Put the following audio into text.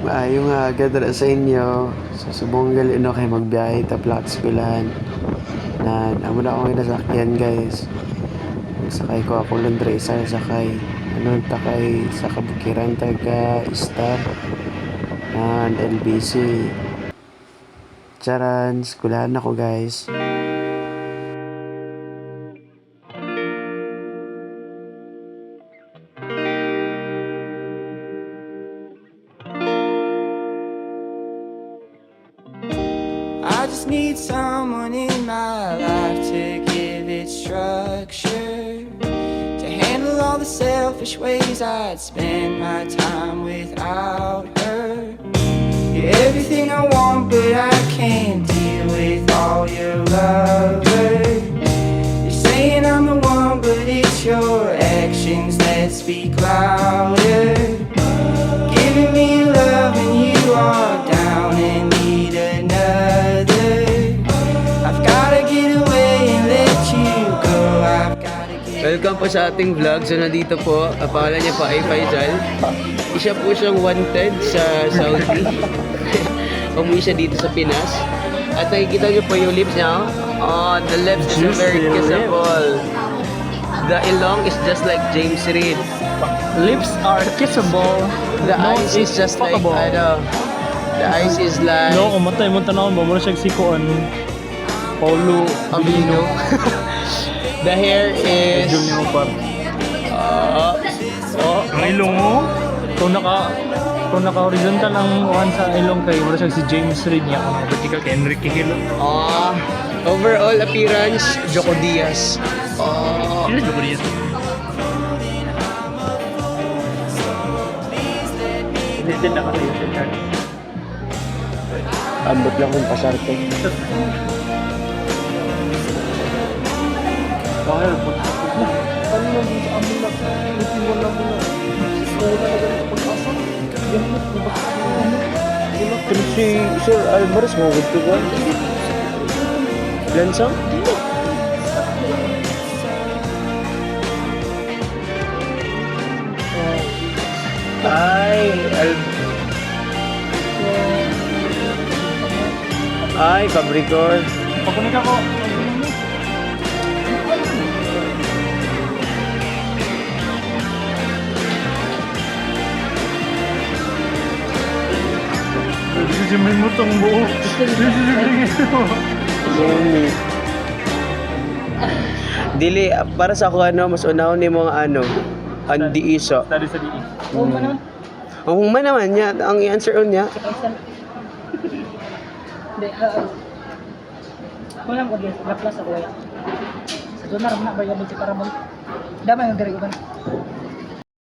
Maayong agad ra sa inyo. Susubong gali no kay magbiyahe ta plot eskwelahan. Na amo na akong nasakyan guys. Sakay ko ako lang dre isa sakay. Ano ta kay sa kabukiran taga Star and LBC. Charan, eskwelahan ako guys. I just need someone in my life to give it structure, to handle all the selfish ways I'd spend my time without her. You're everything I want, but I can't deal with all your lovers. You're saying I'm the one, but it's your actions that speak louder. Giving me love and you are down and need another. I've gotta get away and let you go. I've gotta get. Welcome po sa ating vlog. So nandito po, ang pangalan niya pa ay Faisal. Isa po siyang wanted sa Saudi. Umuwi siya dito sa Pinas. At nakikita niyo po yung lips niya. Oh, the lips is very kissable. The ilong is just like James Reid. Lips are kissable. The eyes is just like, ano, the eyes is like No, umatay mo tanawon ba mo siya sikoan. Paulo Abino. The hair is Junior Par. oh, Ang ilong mo, kung naka horizontal ang one sa ilong kay wala siya si James Reid niya. Kung vertical kay Enrique Hill. overall appearance, Joko Diaz. Sino ba niya? Hindi na kasi yung card. Ambot lang kung pasarte. Bakit po? Ano lang din sa amin lang, hindi mo lang muna. Wala na ganito pag-asa. Ganito, diba? Pero si Sir Alvarez mo, gusto ko. Lansang? Ay, Capricorn. Pakunik ako. Sisimin mo tong buo. Sisimin mo. Dili, para sa ako ano, mas unahon ni mga ano, Andi Iso. Study sa DE. Oo ba naman? Ang huma naman niya, ang i-answer niya. Hindi, wala mo guys, laplas ako ya. Sa doon na rin na, bayan din si Paramount. Damay ang gari ko ba?